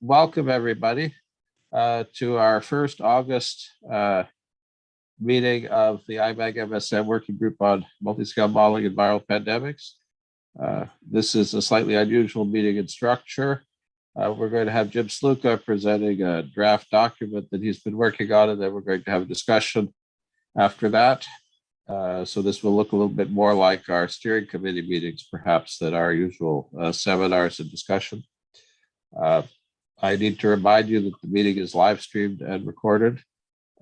welcome everybody to our first August meeting of the IMAG MSM Working Group on Multiscale Modeling and Viral Pandemics. This is a slightly unusual meeting in structure. We're going to have Jim Sluka presenting a draft document that he's been working on, and then we're going to have a discussion after that. So this will look a little bit more like our steering committee meetings, perhaps, than our usual seminars and discussion. I need to remind you that the meeting is live streamed and recorded,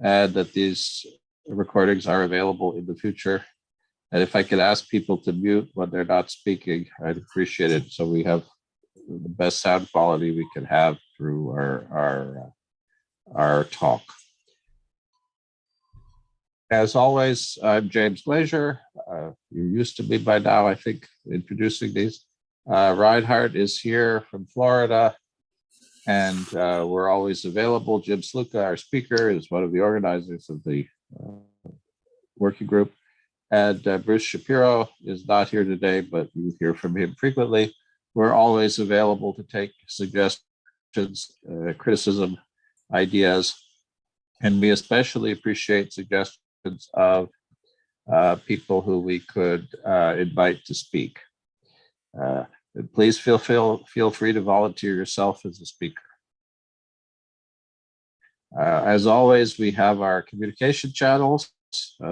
and that these recordings are available in the future. And if I could ask people to mute when they're not speaking, I'd appreciate it, so we have the best sound quality we can have through our talk. As always, I'm James Glazier. You're used to me by now, I think, introducing these. Reinhardt is here from Florida, and we're always available. Jim Sluka, our speaker, is one of the organizers of the working group. And Bruce Shapiro is not here today, but you hear from him frequently. We're always available to take suggestions, criticism, ideas, and we especially appreciate suggestions of people who we could invite to speak. Please feel free to volunteer yourself as a speaker. As always, we have our communication channels.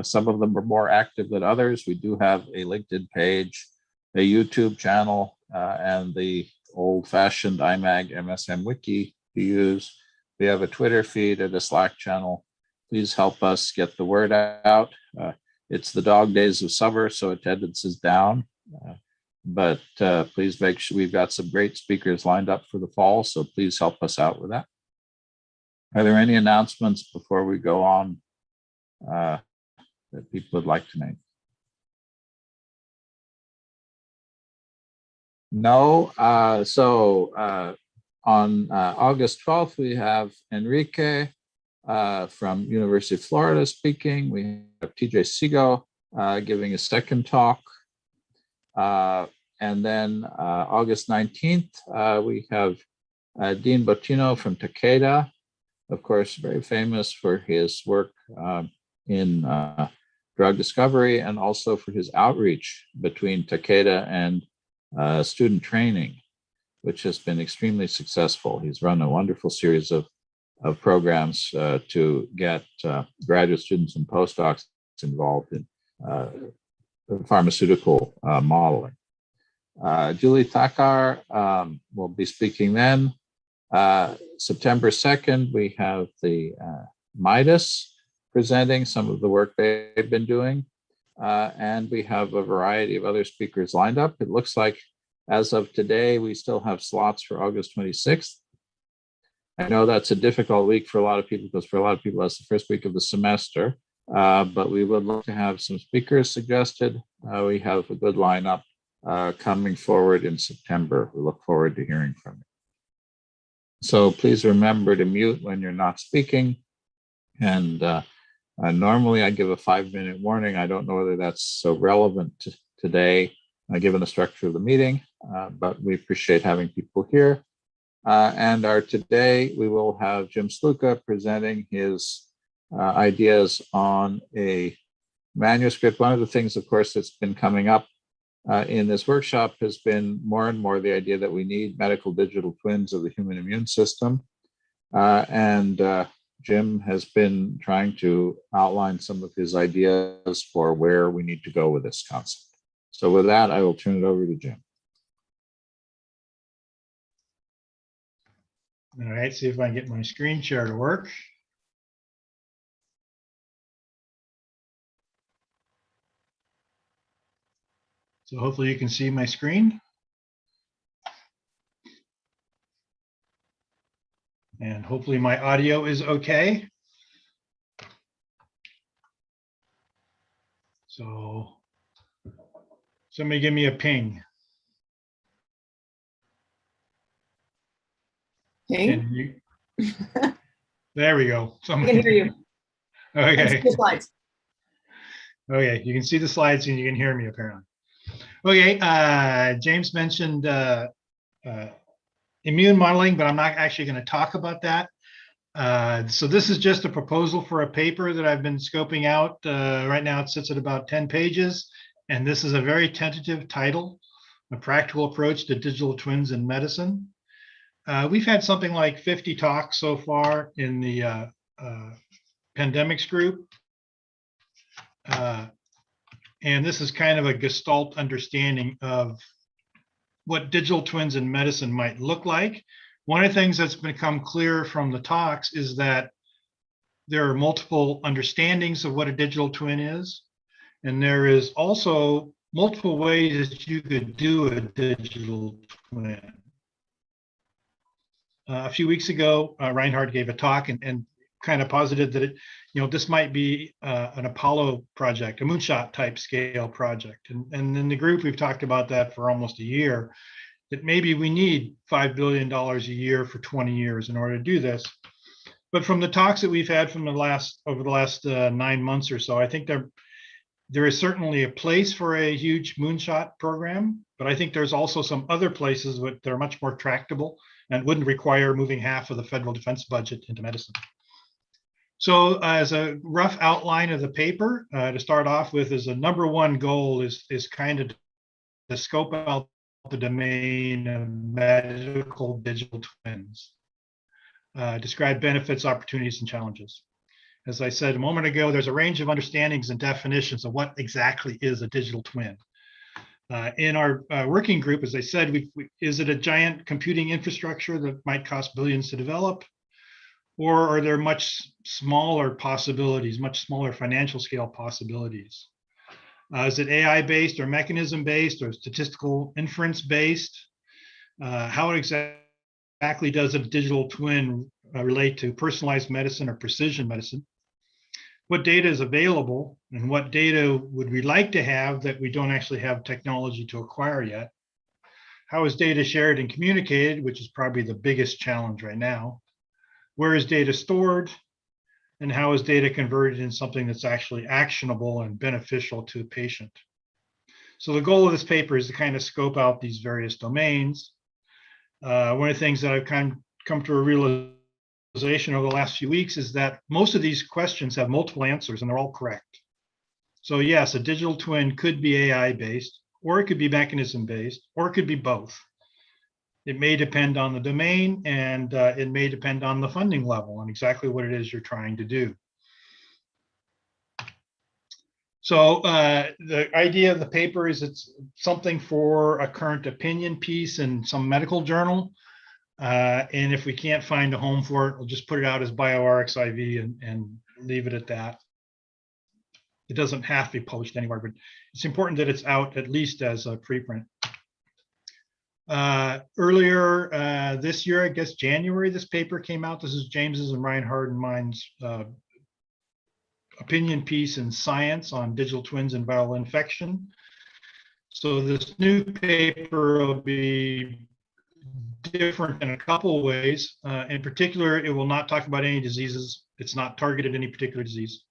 Some of them are more active than others. We do have a LinkedIn page, a YouTube channel, and the old-fashioned IMAG MSM Wiki to use. We have a Twitter feed and a Slack channel. Please help us get the word out. It's the dog days of summer, so attendance is down. But please make sure we've got some great speakers lined up for the fall, so please help us out with that. Are there any announcements before we go on that people would like to make? No. On August 12th, we have Enrique from University of Florida speaking. We have TJ Sigo giving a second talk. And then August 19th, we have Dean Bottino from Takeda, of course, very famous for his work in drug discovery and also for his outreach between Takeda and student training, which has been extremely successful. He's run a wonderful series of programs to get graduate students and postdocs involved in pharmaceutical modeling. Julie Thakkar will be speaking then. September 2nd, we have the Midas presenting some of the work they've been doing. And we have a variety of other speakers lined up. It looks like as of today, we still have slots for August 26th. I know that's a difficult week for a lot of people because for a lot of people, that's the first week of the semester. But we would love to have some speakers suggested. We have a good lineup coming forward in September. We look forward to hearing from you. So please remember to mute when you're not speaking. And normally I give a 5-minute warning. I don't know whether that's so relevant today, given the structure of the meeting, but we appreciate having people here. And today we will have Jim Sluka presenting his ideas on a manuscript. One of the things, of course, that's been coming up in this workshop has been more and more the idea that we need medical digital twins of the human immune system. Jim has been trying to outline some of his ideas for where we need to go with this concept. So with that, I will turn it over to Jim. All right, see if I can get my screen share to work. So hopefully you can see my screen. And hopefully my audio is okay. So somebody give me a ping. Ping? There we go. I can hear you. Okay. The slides. Okay, you can see the slides and you can hear me apparently. Okay, James mentioned immune modeling, but I'm not actually going to talk about that. So this is just a proposal for a paper that I've been scoping out. Right now it sits at about 10 pages, and this is a very tentative title, A Practical Approach to Digital Twins in Medicine. We've had something like 50 talks so far in the pandemics group. And this is kind of a gestalt understanding of what digital twins in medicine might look like. One of the things that's become clear from the talks is that there are multiple understandings of what a digital twin is. And there is also multiple ways that you could do a digital twin. A few weeks ago, Reinhard gave a talk and kind of posited that this might be an Apollo project, a moonshot type scale project. And in the group, we've talked about that for almost a year, that maybe we need $5 billion a year for 20 years in order to do this. But from the talks that we've had from over the last 9 months or so, I think there is certainly a place for a huge moonshot program, but I think there's also some other places that are much more tractable and wouldn't require moving half of the federal defense budget into medicine. So as a rough outline of the paper, to start off with, is a number one goal is kind of to scope out the domain of medical digital twins, describe benefits, opportunities, and challenges. As I said a moment ago, there's a range of understandings and definitions of what exactly is a digital twin. In our working group, as I said, is it a giant computing infrastructure that might cost billions to develop? Or are there much smaller possibilities, much smaller financial scale possibilities? Is it AI-based or mechanism-based or statistical inference-based? How exactly does a digital twin relate to personalized medicine or precision medicine? What data is available and what data would we like to have that we don't actually have technology to acquire yet? How is data shared and communicated, which is probably the biggest challenge right now? Where is data stored? And how is data converted in something that's actually actionable and beneficial to the patient? So the goal of this paper is to kind of scope out these various domains. One of the things that I've kind of come to a realization over the last few weeks is that most of these questions have multiple answers and they're all correct. So yes, a digital twin could be AI-based, or it could be mechanism-based, or it could be both. It may depend on the domain, and it may depend on the funding level and exactly what it is you're trying to do. So the idea of the paper is it's something for a current opinion piece in some medical journal. And if we can't find a home for it, we'll just put it out as bioRxiv and leave it at that. It doesn't have to be published anywhere, but it's important that it's out at least as a preprint. Earlier this year, I guess January, this paper came out. This is James's and Reinhard and mine's opinion piece in Science on digital twins and viral infection. So this new paper will be different in a couple of ways. In particular, it will not talk about any diseases. It's not targeted at any particular disease.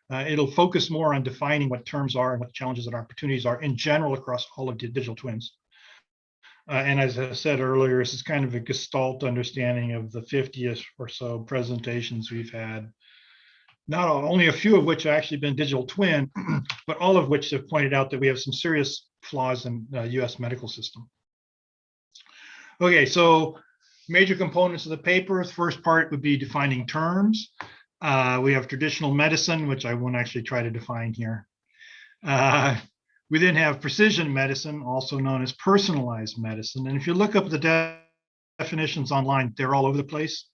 It'll focus more on defining what terms are and what challenges and opportunities are in general across all of digital twins. And as I said earlier, this is kind of a gestalt understanding of the 50th or so presentations we've had. Not only a few of which have actually been digital twin, but all of which have pointed out that we have some serious flaws in the US medical system. Okay, so major components of the paper. The first part would be defining terms. We have traditional medicine, which I won't actually try to define here. We then have precision medicine, also known as personalized medicine. And if you look up the definitions online, they're all over the place.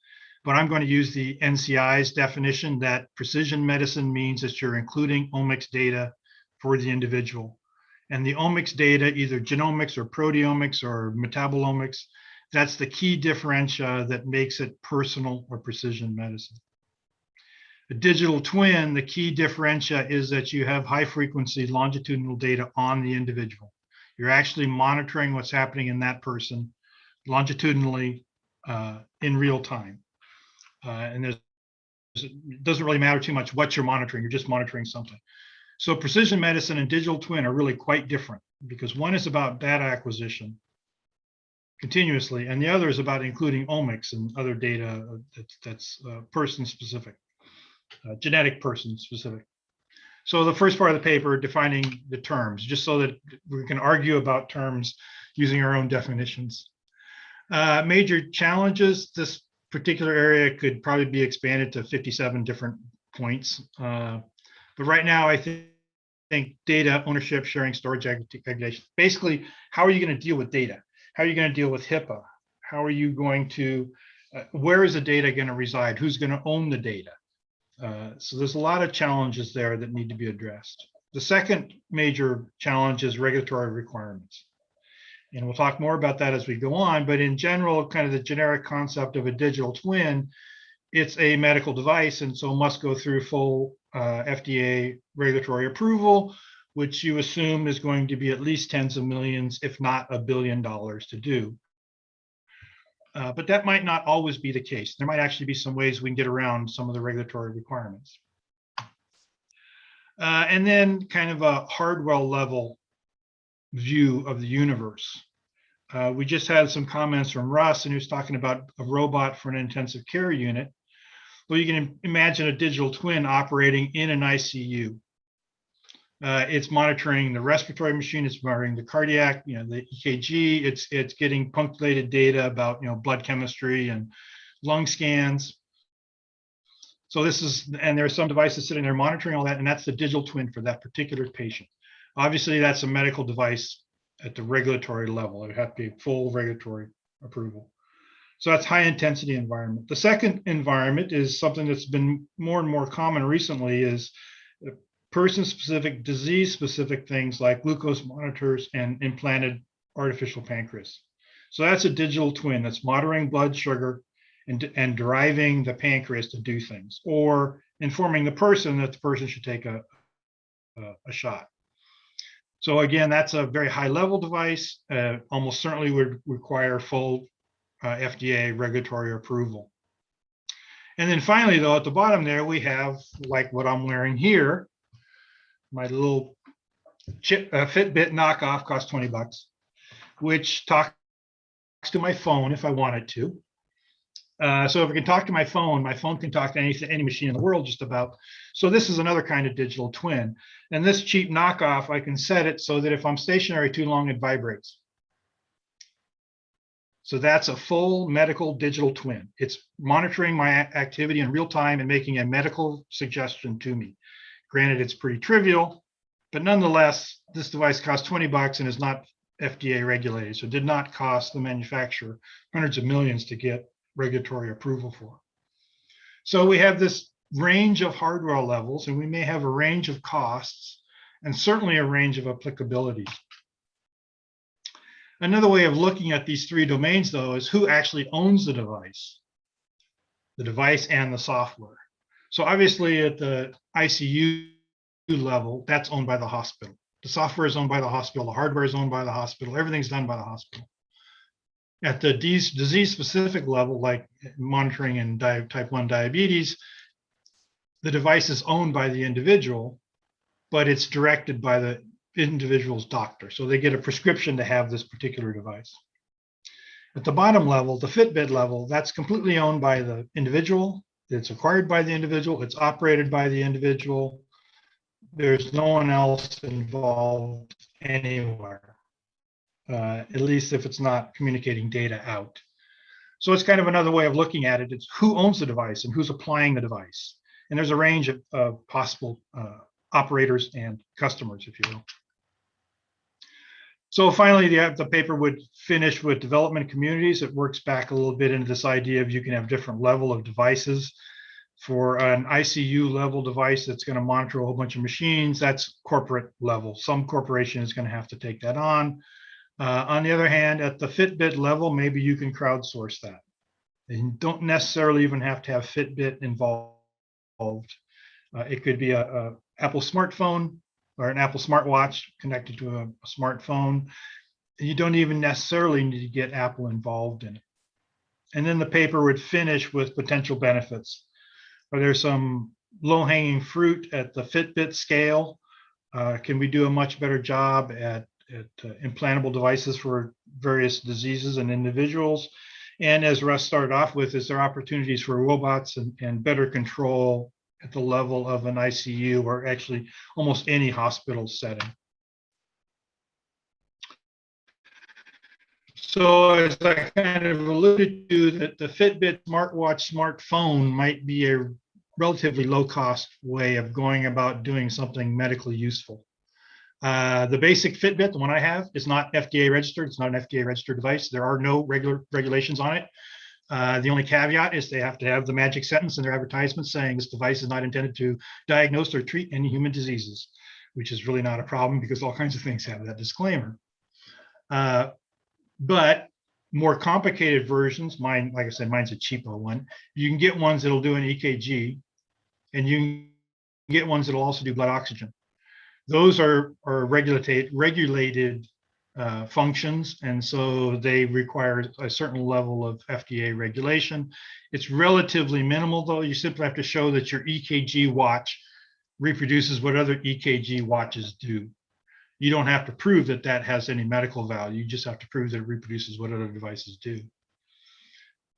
But I'm going to use the NCI's definition that precision medicine means that you're including omics data for the individual. And the omics data, either genomics or proteomics or metabolomics, that's the key differentia that makes it personal or precision medicine. A digital twin, the key differentia is that you have high frequency longitudinal data on the individual. You're actually monitoring what's happening in that person longitudinally in real time. And it doesn't really matter too much what you're monitoring, you're just monitoring something. So precision medicine and digital twin are really quite different because one is about data acquisition continuously, and the other is about including omics and other data that's person specific, genetic person specific. So the first part of the paper, defining the terms, just so that we can argue about terms using our own definitions. Major challenges, this particular area could probably be expanded to 57 different points. But right now, I think data ownership, sharing, storage, aggregation. Basically, how are you going to deal with data? How are you going to deal with HIPAA? How are you going to, where is the data going to reside? Who's going to own the data? So there's a lot of challenges there that need to be addressed. The second major challenge is regulatory requirements. And we'll talk more about that as we go on, but in general, kind of the generic concept of a digital twin, it's a medical device and so must go through full FDA regulatory approval, which you assume is going to be at least tens of millions, if not $1 billion to do. But that might not always be the case. There might actually be some ways we can get around some of the regulatory requirements. And then kind of a hardware level view of the universe. We just had some comments from Russ, and he was talking about a robot for an intensive care unit. Well, you can imagine a digital twin operating in an ICU. It's monitoring the respiratory machine, it's monitoring the cardiac, the EKG, it's getting punctuated data about, blood chemistry and lung scans. So this is, and there are some devices sitting there monitoring all that, and that's the digital twin for that particular patient. Obviously, that's a medical device at the regulatory level. It would have to be full regulatory approval. So that's high intensity environment. The second environment is something that's been more and more common recently, is person-specific, disease-specific things like glucose monitors and implanted artificial pancreas. So that's a digital twin that's monitoring blood sugar and driving the pancreas to do things, or informing the person that the person should take a shot. So again, that's a very high-level device, almost certainly would require full FDA regulatory approval. And then finally, though, at the bottom there, we have, like what I'm wearing here, my little Fitbit knockoff, costs $20, which talks to my phone if I wanted to. So if I can talk to my phone can talk to any machine in the world just about. So this is another kind of digital twin. And this cheap knockoff, I can set it so that if I'm stationary too long, it vibrates. So that's a full medical digital twin. It's monitoring my activity in real time and making a medical suggestion to me. Granted, it's pretty trivial, but nonetheless, this device costs $20 and is not FDA regulated. So it did not cost the manufacturer hundreds of millions to get regulatory approval for. So we have this range of hardware levels, and we may have a range of costs and certainly a range of applicabilities. Another way of looking at these three domains, though, is who actually owns the device and the software. So obviously at the ICU level, that's owned by the hospital. The software is owned by the hospital, the hardware is owned by the hospital, everything's done by the hospital. At the disease-specific level, like monitoring in type 1 diabetes, the device is owned by the individual, but it's directed by the individual's doctor. So they get a prescription to have this particular device. At the bottom level, the Fitbit level, that's completely owned by the individual. It's acquired by the individual. It's operated by the individual. There's no one else involved anywhere. At least if it's not communicating data out. So it's kind of another way of looking at it. It's who owns the device and who's applying the device. And there's a range of possible operators and customers, if you will. So finally, the paper would finish with development communities. It works back a little bit into this idea of you can have different level of devices. For an ICU level device that's going to monitor a whole bunch of machines, that's corporate level. Some corporation is going to have to take that on. On the other hand, at the Fitbit level, maybe you can crowdsource that. And you don't necessarily even have to have Fitbit involved. It could be a Apple smartphone or an Apple smartwatch connected to a smartphone. You don't even necessarily need to get Apple involved in it. And then the paper would finish with potential benefits. Are there some low-hanging fruit at the Fitbit scale? Can we do a much better job at implantable devices for various diseases and individuals. And as Russ started off with, is there opportunities for robots and better control at the level of an ICU or actually almost any hospital setting. So as I kind of alluded to, that the Fitbit smartwatch smartphone might be a relatively low cost way of going about doing something medically useful. The basic Fitbit, the one I have, is not FDA registered. It's not an FDA registered device. There are no regulations on it. The only caveat is they have to have the magic sentence in their advertisement saying this device is not intended to diagnose or treat any human diseases, which is really not a problem because all kinds of things have that disclaimer. But more complicated versions, mine, like I said, mine's a cheapo one. You can get ones that'll do an EKG, and you can get ones that'll also do blood oxygen. Those are regulated functions, and so they require a certain level of FDA regulation. It's relatively minimal, though. You simply have to show that your EKG watch reproduces what other EKG watches do. You don't have to prove that that has any medical value. You just have to prove that it reproduces what other devices do.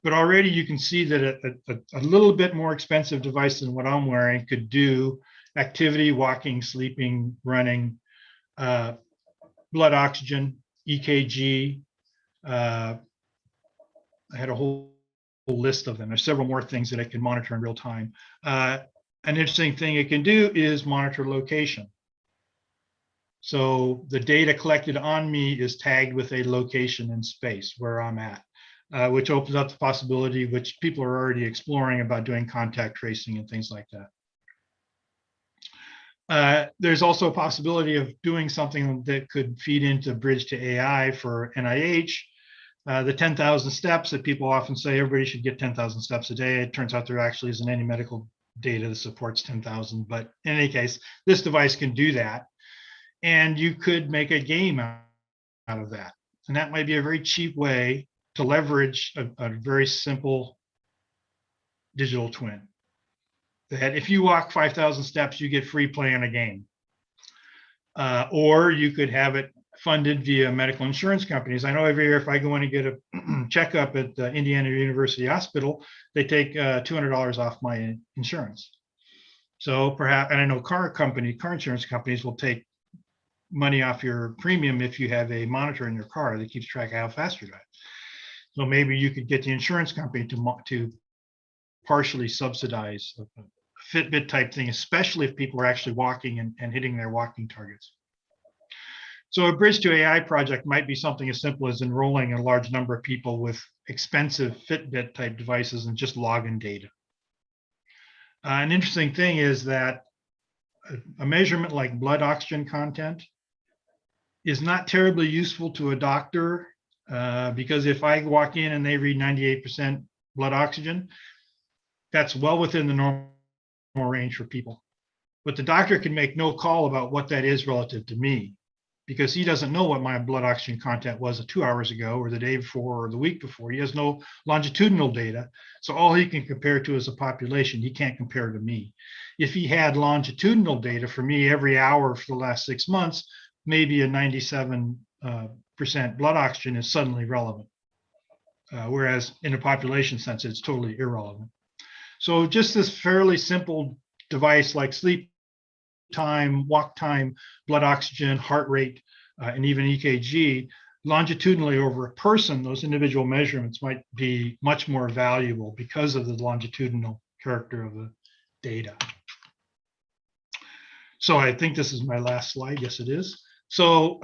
But already you can see that a little bit more expensive device than what I'm wearing could do activity, walking, sleeping, running, blood oxygen, EKG. I had a whole list of them. There's several more things that it can monitor in real time. An interesting thing it can do is monitor location. So the data collected on me is tagged with a location in space where I'm at, which opens up the possibility, which people are already exploring, about doing contact tracing and things like that. There's also a possibility of doing something that could feed into Bridge to AI for NIH. The 10,000 steps that people often say everybody should get 10,000 steps a day. It turns out there actually isn't any medical data that supports 10,000, but in any case, this device can do that. And you could make a game out of that. And that might be a very cheap way to leverage a very simple digital twin. That if you walk 5,000 steps, you get free play on a game. Or you could have it funded via medical insurance companies. I know every year if I go in and get a checkup at the Indiana University Hospital, they take $200 off my insurance. So perhaps, and I know car insurance companies will take money off your premium if you have a monitor in your car that keeps track of how fast you drive. So maybe you could get the insurance company to partially subsidize a Fitbit type thing, especially if people are actually walking and hitting their walking targets. So a Bridge to AI project might be something as simple as enrolling a large number of people with expensive Fitbit type devices and just log in data. An interesting thing is that a measurement like blood oxygen content is not terribly useful to a doctor because if I walk in and they read 98% blood oxygen, that's well within the normal range for people. But the doctor can make no call about what that is relative to me because he doesn't know what my blood oxygen content was 2 hours ago or the day before or the week before. He has no longitudinal data. So all he can compare to is a population. He can't compare to me. If he had longitudinal data for me every hour for the last 6 months, maybe a 97% blood oxygen is suddenly relevant. Whereas in a population sense, it's totally irrelevant. So just this fairly simple device like sleep time, walk time, blood oxygen, heart rate, and even EKG, longitudinally over a person, those individual measurements might be much more valuable because of the longitudinal character of the data. So I think this is my last slide. Yes, it is. So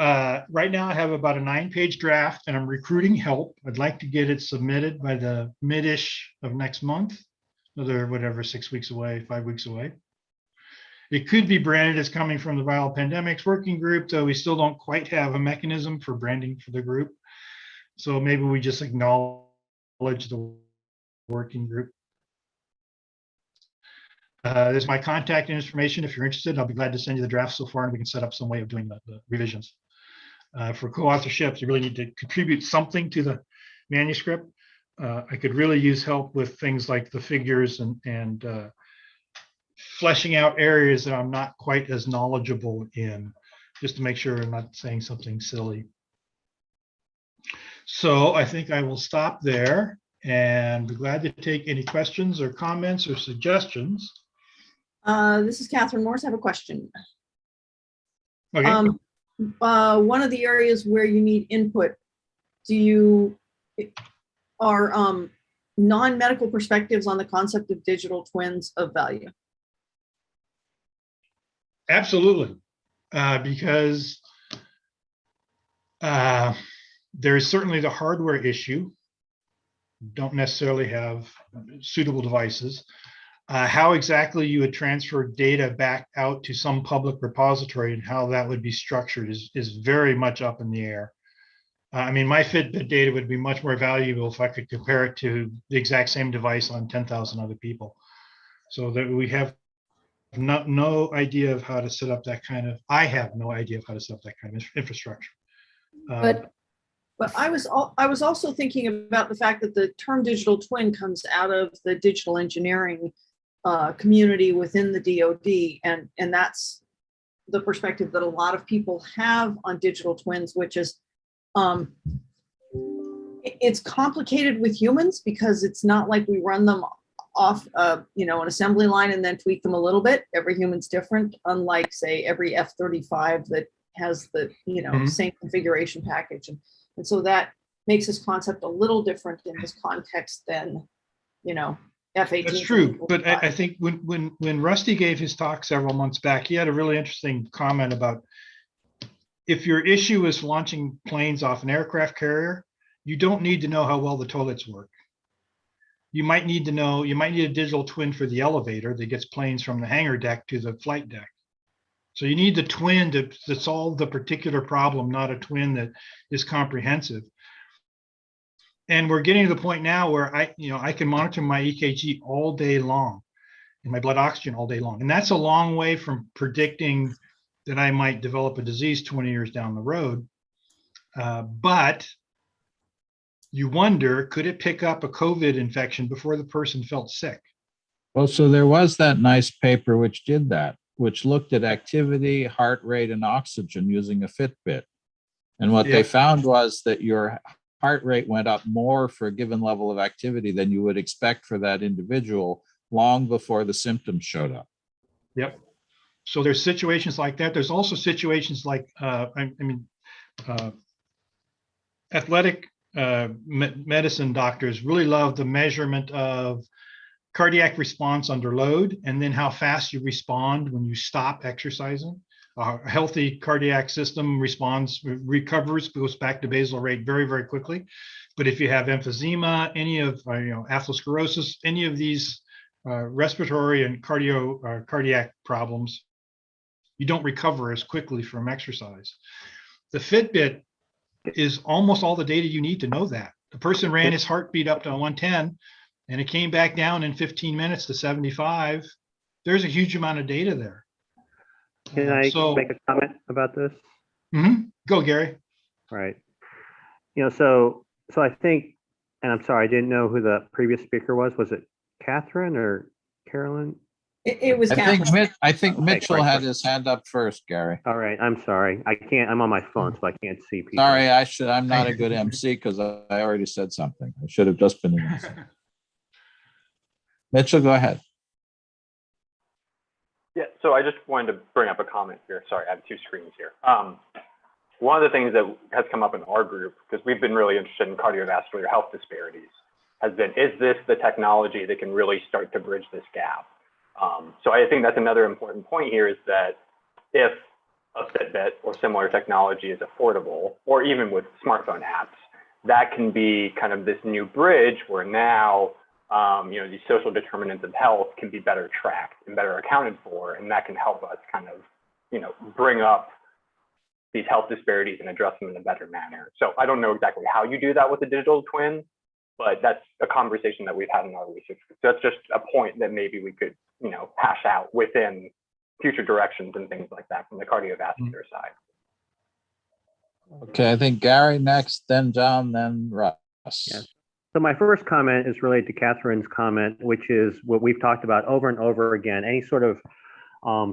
right now I have about a 9-page draft and I'm recruiting help. I'd like to get it submitted by the mid-ish of next month, another whatever, 6 weeks away, 5 weeks away. It could be branded as coming from the Viral Pandemics Working Group, though we still don't quite have a mechanism for branding for the group. So maybe we just acknowledge the working group. There's my contact information. If you're interested, I'll be glad to send you the draft so far, and we can set up some way of doing the revisions. For co-authorships, you really need to contribute something to the manuscript. I could really use help with things like the figures and fleshing out areas that I'm not quite as knowledgeable in. just to make sure I'm not saying something silly. So I think I will stop there and be glad to take any questions or comments or suggestions. This is Catherine Morse. I have a question. Okay. One of the areas where you need input, are non-medical perspectives on the concept of digital twins of value? Absolutely, because there's certainly the hardware issue. Don't necessarily have suitable devices. How exactly you would transfer data back out to some public repository and how that would be structured is very much up in the air. I mean, my Fitbit data would be much more valuable if I could compare it to the exact same device on 10,000 other people. So that we have no idea of how to set up that kind of, I have no idea of how to set up that kind of infrastructure. But I was also thinking about the fact that the term digital twin comes out of the digital engineering community within the DoD, and that's the perspective that a lot of people have on digital twins, which is it's complicated with humans because it's not like we run them off an assembly line and then tweak them a little bit. Every human's different, unlike say every F-35 that has the same configuration package, and so that makes this concept a little different in this context than F-18. That's true, but I think when Rusty gave his talk several months back, he had a really interesting comment about if your issue is launching planes off an aircraft carrier, you don't need to know how well the toilets work. You might need a digital twin for the elevator that gets planes from the hangar deck to the flight deck. So you need the twin to solve the particular problem, not a twin that is comprehensive. And we're getting to the point now where I can monitor my EKG all day long and my blood oxygen all day long. And that's a long way from predicting that I might develop a disease 20 years down the road. But you wonder, could it pick up a COVID infection before the person felt sick? Well, so there was that nice paper which did that, which looked at activity, heart rate, and oxygen using a Fitbit. And what they found was that your heart rate went up more for a given level of activity than you would expect for that individual long before the symptoms showed up. Yep. So there's situations like that. There's also situations like, athletic medicine doctors really love the measurement of cardiac response under load, and then how fast you respond when you stop exercising. A healthy cardiac system recovers, goes back to basal rate very, very quickly. But if you have emphysema, any of atherosclerosis, any of these respiratory and cardiac problems, you don't recover as quickly from exercise. The Fitbit is almost all the data you need to know that. The person ran his heartbeat up to 110 and it came back down in 15 minutes to 75. There's a huge amount of data there. Can I make a comment about this? Go, Gary. Right. So I think, and I'm sorry, I didn't know who the previous speaker was. Was it Catherine or Carolyn? It was Catherine. I think Mitchell had his hand up first, Gary. All right. I'm sorry. I'm on my phone, so I can't see people. Sorry, I'm not a good MC because I already said something. I should have just been in. Mitchell, go ahead. Yeah, so I just wanted to bring up a comment here. Sorry, I have two screens here. One of the things that has come up in our group, because we've been really interested in cardiovascular health disparities, has been, is this the technology that can really start to bridge this gap? So I think that's another important point here, is that if a Fitbit or similar technology is affordable, or even with smartphone apps, that can be kind of this new bridge where now these social determinants of health can be better tracked and better accounted for, and that can help us kind of, bring up these health disparities and address them in a better manner. So I don't know exactly how you do that with a digital twin, but that's a conversation that we've had in our research. So that's just a point that maybe we could, hash out within future directions and things like that from the cardiovascular side. Okay, I think Gary next, then John, then Russ. Yes. So my first comment is related to Catherine's comment, which is what we've talked about over and over again. Any sort of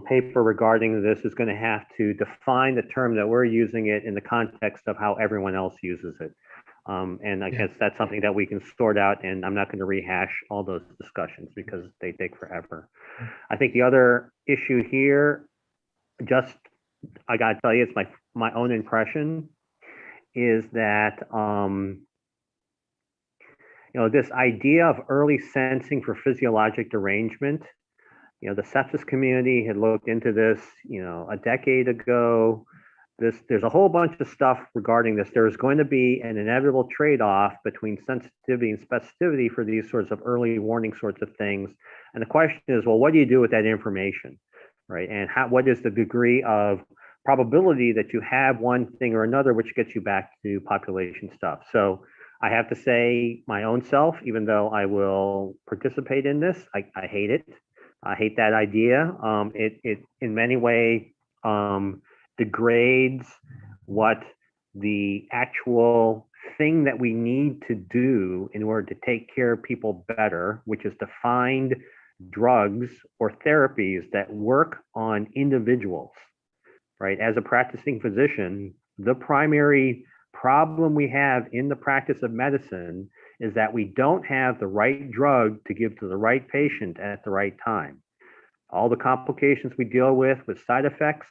paper regarding this is going to have to define the term that we're using it in the context of how everyone else uses it. And I guess that's something that we can sort out, and I'm not going to rehash all those discussions because they take forever. I think the other issue here, just, I got to tell you, it's my own impression, is that, this idea of early sensing for physiologic derangement, the sepsis community had looked into this, a decade ago. There's a whole bunch of stuff regarding this. There's going to be an inevitable trade-off between sensitivity and specificity for these sorts of early warning sorts of things. And the question is, well, what do you do with that information, right? And what is the degree of probability that you have one thing or another, which gets you back to population stuff? So I have to say, my own self, even though I will participate in this, I hate it. I hate that idea. It in many ways degrades what the actual thing that we need to do in order to take care of people better, which is to find drugs or therapies that work on individuals, right? As a practicing physician, the primary problem we have in the practice of medicine is that we don't have the right drug to give to the right patient at the right time. All the complications we deal with side effects,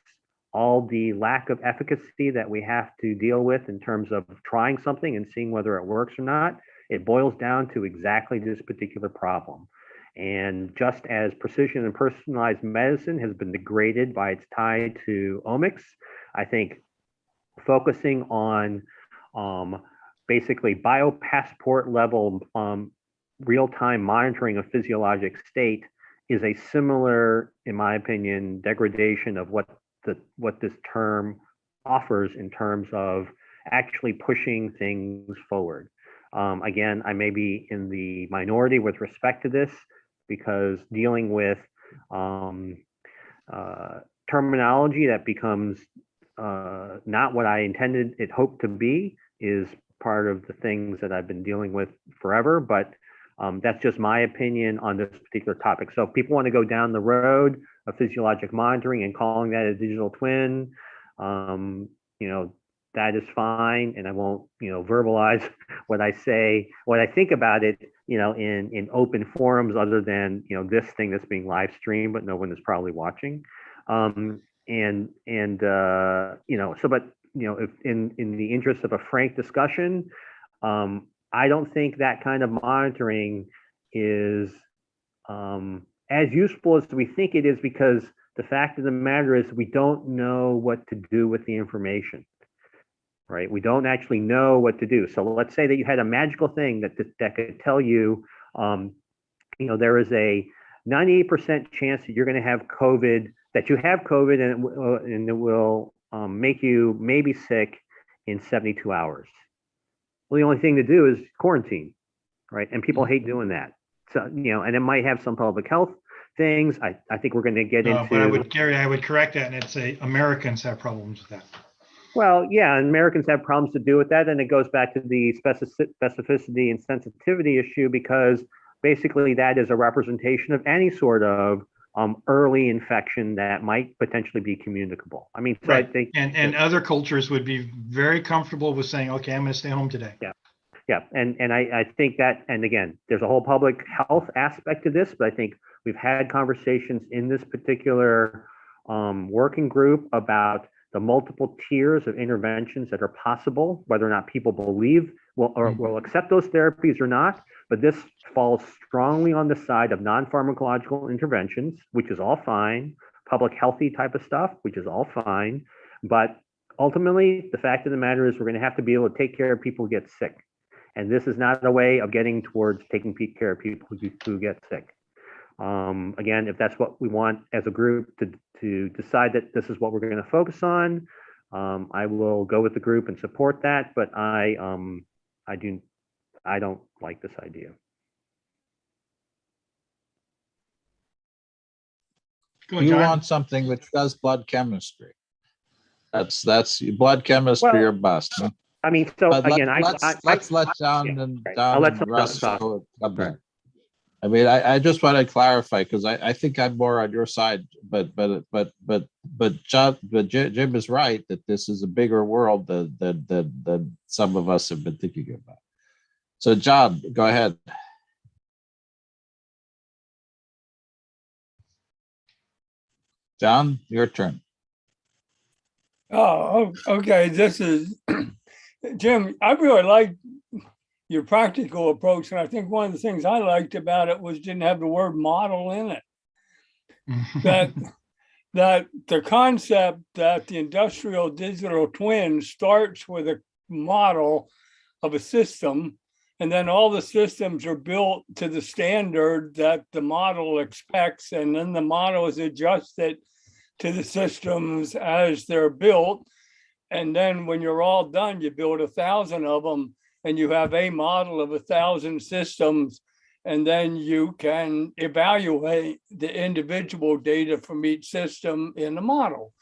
all the lack of efficacy that we have to deal with in terms of trying something and seeing whether it works or not, it boils down to exactly this particular problem. And just as precision and personalized medicine has been degraded by its tie to omics, I think focusing on basically biopassport level real-time monitoring of physiologic state is a similar, in my opinion, degradation of what this term offers in terms of actually pushing things forward. Again, I may be in the minority with respect to this because dealing with terminology that becomes not what I intended it hoped to be is part of the things that I've been dealing with forever, but that's just my opinion on this particular topic. So if people want to go down the road of physiologic monitoring and calling that a digital twin, that is fine, and I won't, verbalize what I say, what I think about it, in open forums other than, this thing that's being live streamed, but no one is probably watching. But if in the interest of a frank discussion, I don't think that kind of monitoring is as useful as we think it is, because the fact of the matter is we don't know what to do with the information, right? We don't actually know what to do. So let's say that you had a magical thing that could tell you, there is a 98% chance that you're going to have COVID, that you have COVID, and it will make you maybe sick in 72 hours. Well, the only thing to do is quarantine, right? And people hate doing that. So, and it might have some public health things. I think we're going to get into. But Gary, I would correct that, and it's Americans have problems with that. Well, yeah, and Americans have problems to do with that, and it goes back to the specificity and sensitivity issue, because basically that is a representation of any sort of early infection that might potentially be communicable. I mean, so right. I think, and other cultures would be very comfortable with saying, okay, I'm going to stay home today. Yeah, and I think that, and again, there's a whole public health aspect to this, but I think we've had conversations in this particular working group about the multiple tiers of interventions that are possible, whether or not people believe will accept those therapies or not. But this falls strongly on the side of non-pharmacological interventions, which is all fine, public healthy type of stuff, which is all fine. But ultimately, the fact of the matter is we're going to have to be able to take care of people who get sick. And this is not a way of getting towards taking care of people who get sick. Again, if that's what we want as a group to decide that this is what we're going to focus on, I will go with the group and support that. But I don't like this idea. You want something which does blood chemistry. That's blood chemistry or bust. Huh? I mean, so But again, let's let John and Russ. I mean, I just want to clarify because I think I'm more on your side, but Jim is right that this is a bigger world than some of us have been thinking about. So John, go ahead. John, your turn. Oh, okay. This is Jim. I really like your practical approach, and I think one of the things I liked about it was didn't have the word model in it. That the concept that the industrial digital twin starts with a model of a system, and then all the systems are built to the standard that the model expects, and then the model is adjusted to the systems as they're built. And then when you're all done, you build 1,000 of them, and you have a model of 1,000 systems, and then you can evaluate the individual data from each system in the model,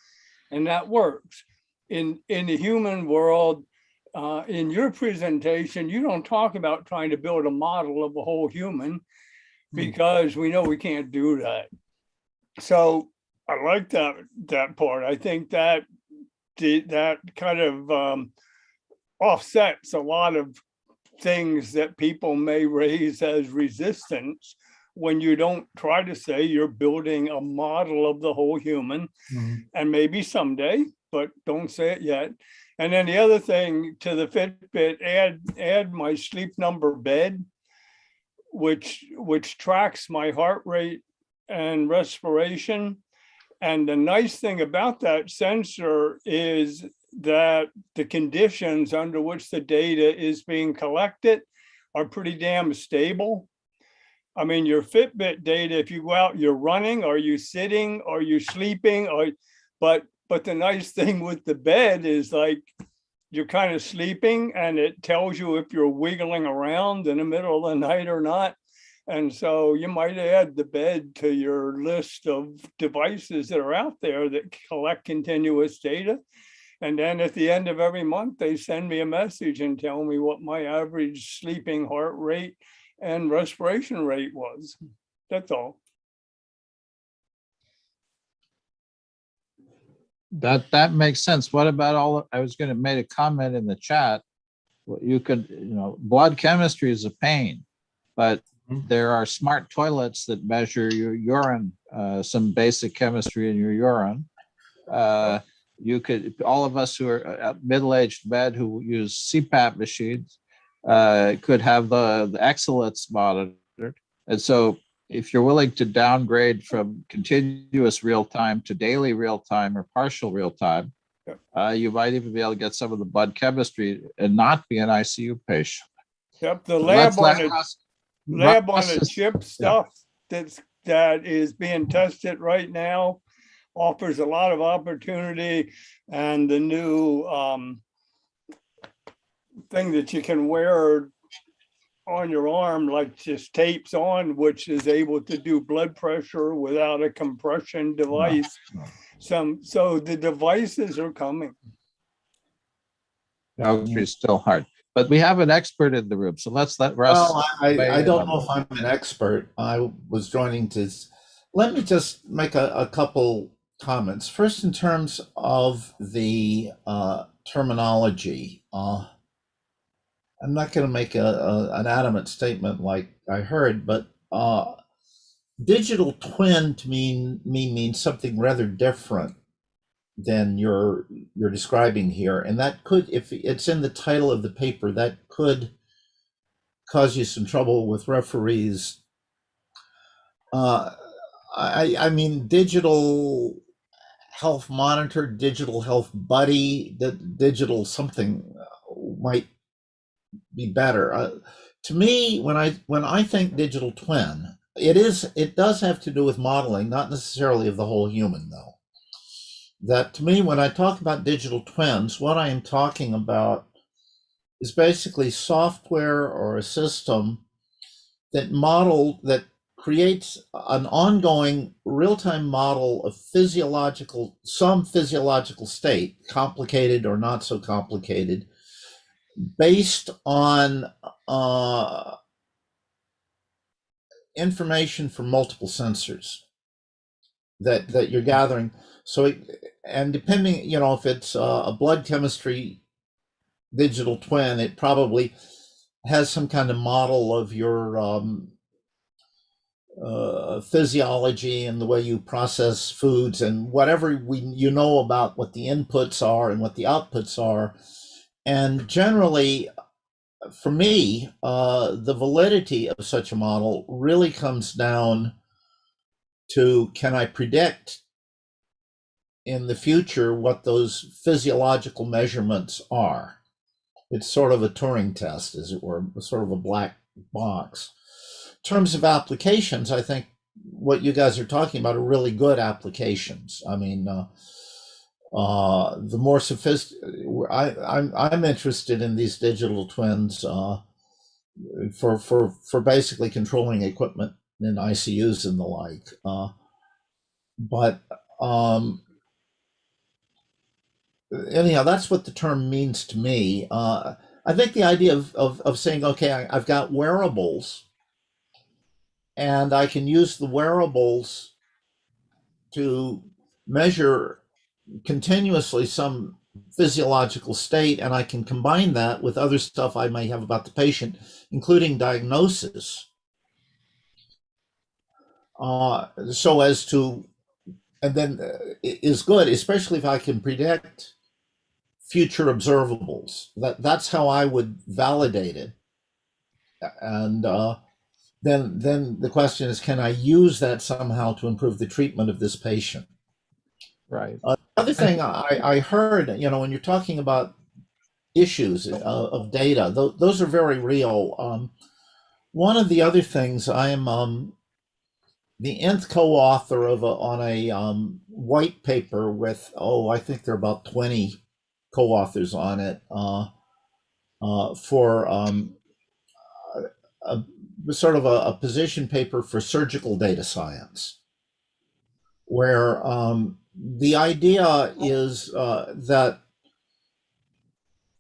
and that works. In the human world, in your presentation, you don't talk about trying to build a model of a whole human, because we know we can't do that. So I like that part. I think that kind of offsets a lot of things that people may raise as resistance when you don't try to say you're building a model of the whole human. And maybe someday, but don't say it yet. And then the other thing to the Fitbit, add my sleep number bed, which tracks my heart rate and respiration. And the nice thing about that sensor is that the conditions under which the data is being collected are pretty damn stable. I mean, your Fitbit data, if you go out, you're running, are you sitting, are you sleeping, but the nice thing with the bed is like you're kind of sleeping and it tells you if you're wiggling around in the middle of the night or not. And so you might add the bed to your list of devices that are out there that collect continuous data. And then at the end of every month, they send me a message and tell me what my average sleeping heart rate and respiration rate was. That's all. That makes sense. What about I was going to make a comment in the chat. You could, blood chemistry is a pain, but there are smart toilets that measure your urine, some basic chemistry in your urine. You could, all of us who are middle-aged men who use CPAP machines could have the excellence monitored. And so if you're willing to downgrade from continuous real time to daily real time or partial real time, you might even be able to get some of the blood chemistry and not be an ICU patient. Yep, the So lab on a chip stuff that is being tested right now offers a lot of opportunity, and the new thing that you can wear on your arm, like just tapes on, which is able to do blood pressure without a compression device. So the devices are coming. It's still hard, but we have an expert in the room, so let's let Russ. Well, I don't know if I'm an expert. I was joining to. Let me just make a couple comments. First, in terms of the terminology, I'm not going to make an adamant statement like I heard, but digital twin to me means something rather different than you're describing here, and that could, if it's in the title of the paper, that could cause you some trouble with referees. I mean, digital health monitor, digital health buddy, the digital something might be better. To me, when I think digital twin, it does have to do with modeling, not necessarily of the whole human, though. That to me, when I talk about digital twins, what I am talking about is basically software or a system that creates an ongoing real-time model of some physiological state, complicated or not so complicated, based on information from multiple sensors that you're gathering. So, and depending, you know, if it's a blood chemistry digital twin, it probably has some kind of model of your physiology and the way you process foods and whatever you know about what the inputs are and what the outputs are. And generally, for me, the validity of such a model really comes down to, can I predict in the future what those physiological measurements are? It's sort of a Turing test, as it were, sort of a black box. In terms of applications, I think what you guys are talking about are really good applications. I mean, the more sophisticated, I'm interested in these digital twins for basically controlling equipment in ICUs and the like. But anyhow, that's what the term means to me. I think the idea of saying, okay, I've got wearables, and I can use the wearables to measure continuously some physiological state, and I can combine that with other stuff I may have about the patient, including diagnosis, so as to, and then is good, especially if I can predict future observables. That's how I would validate it. And then the question is, can I use that somehow to improve the treatment of this patient? Right. Other thing I heard, you know, when you're talking about issues of data, those are very real. One of the other things, I am the nth co-author of on a white paper with, I think there are about 20 co-authors on it for a sort of a position paper for surgical data science, where the idea is that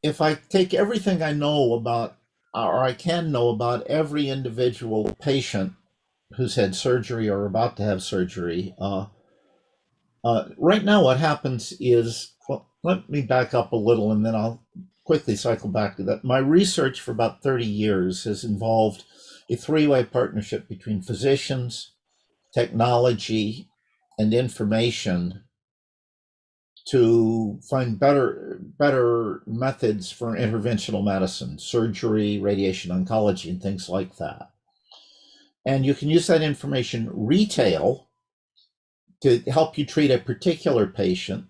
if I take everything I know about, or I can know about every individual patient who's had surgery or about to have surgery, right now what happens is, well, let me back up a little and then I'll quickly cycle back to that. My research for about 30 years has involved a three-way partnership between physicians, technology, and information to find better methods for interventional medicine, surgery, radiation oncology, and things like that. And you can use that information retail to help you treat a particular patient.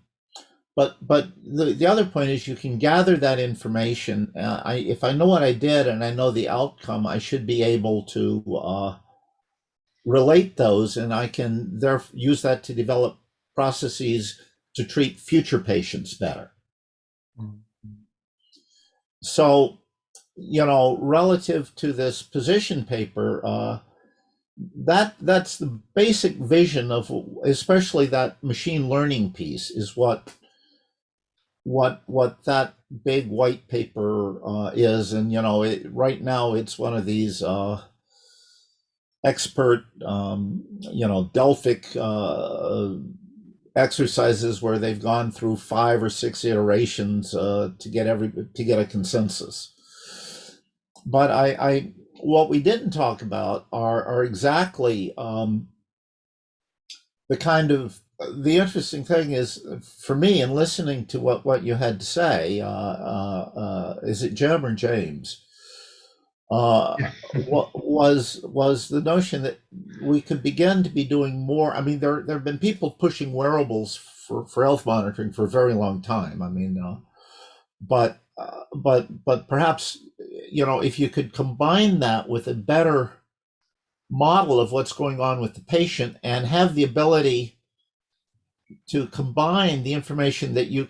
But the other point is, you can gather that information. If I know what I did and I know the outcome, I should be able to relate those, and I can therefore use that to develop processes to treat future patients better. So, you know, relative to this position paper, that's the basic vision of, especially that machine learning piece, is what that big white paper is. And, you know, right now it's one of these expert, you know, Delphic exercises where they've gone through 5 or 6 iterations to get a consensus. But what we didn't talk about are exactly the kind of, the interesting thing is, for me, in listening to what you had to say, is it Jim or James? What was the notion that we could begin to be doing more? I mean, there have been people pushing wearables for health monitoring for a very long time. I mean, but perhaps, you know, if you could combine that with a better model of what's going on with the patient and have the ability to combine the information that you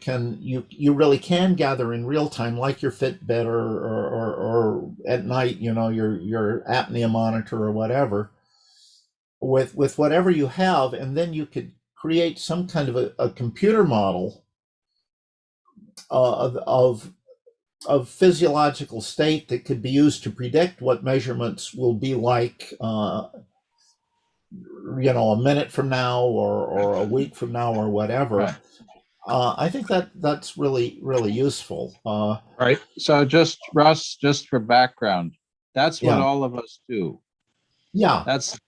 really can gather in real time, like your Fitbit or at night, you know, your apnea monitor or whatever, with whatever you have, and then you could create some kind of a computer model of physiological state that could be used to predict what measurements will be like a minute from now or a week from now or whatever. Right. I think that's really, really useful. Right. So just Russ, just for background, that's what Yeah. all of us do. Yeah, That's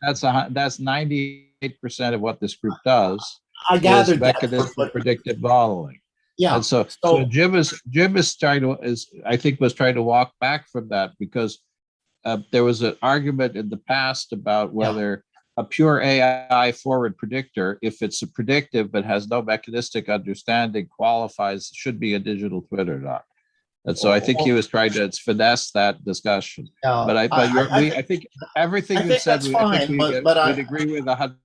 98% of what this group does I is gathered that. mechanistic But predictive modeling. yeah, And so so Jim is trying to was trying to walk back from that because there was an argument in the past about whether a pure AI forward predictor, if it's a predictive but has no mechanistic understanding, should be a digital twin or not. And so I think he was trying to finesse that discussion. But I think everything you said, that's fine, we'd agree with 100%.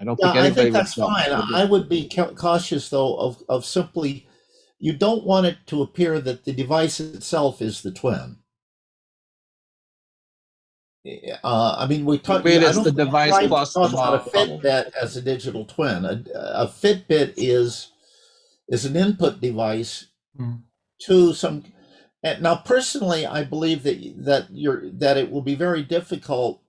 I don't think I anybody think that's would. fine. I would be cautious though of simply, you don't want it to appear that the device itself is the twin. I mean, we talked. It's the device plus the about a model. Fitbit as a digital twin. A Fitbit is an input device to some. Now, personally, I believe that it will be very difficult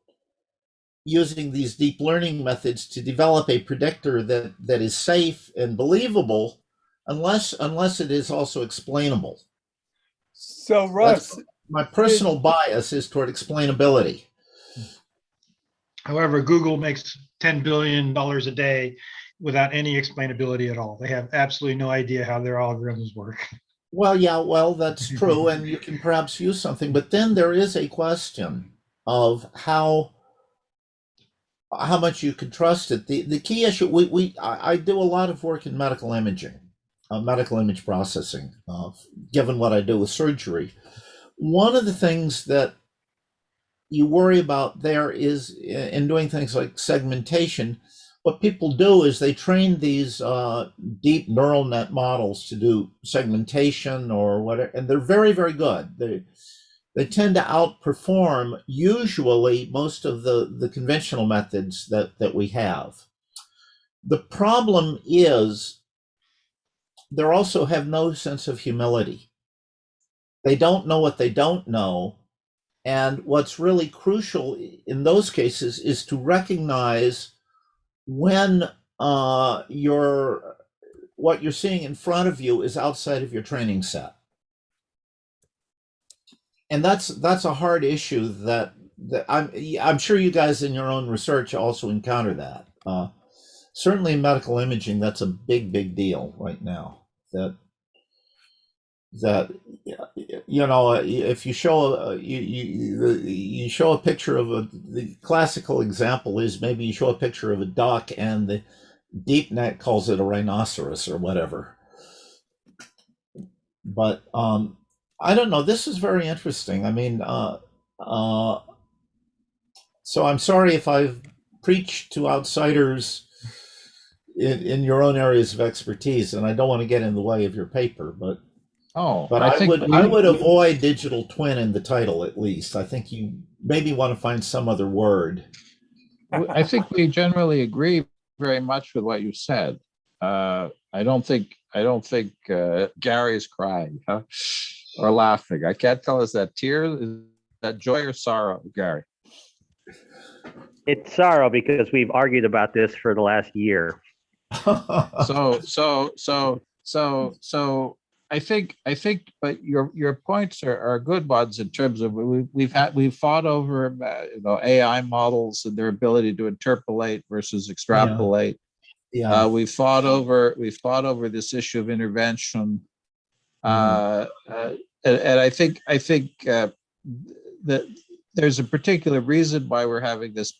using these deep learning methods to develop a predictor that is safe and believable, unless it is also explainable. So Russ, My personal bias is toward explainability. However, Google makes $10 billion a day without any explainability at all. They have absolutely no idea how their algorithms work. Well, yeah, that's true, and you can perhaps use something, but then there is a question of how much you can trust it. The key issue, I do a lot of work in medical imaging, medical image processing, given what I do with surgery. One of the things that you worry about there is in doing things like segmentation, what people do is they train these deep neural net models to do segmentation or whatever, and they're very, very good. They tend to outperform usually most of the conventional methods that we have. The problem is they also have no sense of humility. They don't know what they don't know. And what's really crucial in those cases is to recognize when what you're seeing in front of you is outside of your training set. And that's a hard issue that I'm sure you guys in your own research also encounter that. Certainly in medical imaging, that's a big deal right now. That if you show you show a picture of the classical example is maybe you show a picture of a duck and the deep net calls it a rhinoceros or whatever. But I don't know. This is very interesting. I mean, so I'm sorry if I've preached to outsiders in your own areas of expertise, and I don't want to get in the way of your paper, but I would avoid digital twin in the title at least. I think you maybe want to find some other word. I think we generally agree very much with what you said. I don't think Gary's crying or laughing. I can't tell. Is that tears? Is that joy or sorrow, Gary? It's sorrow because we've argued about this for the last year. So I think, but your points are good ones in terms of we've fought over AI models and their ability to interpolate versus extrapolate. Yeah. We've fought over this issue of intervention, and I think that there's a particular reason why we're having this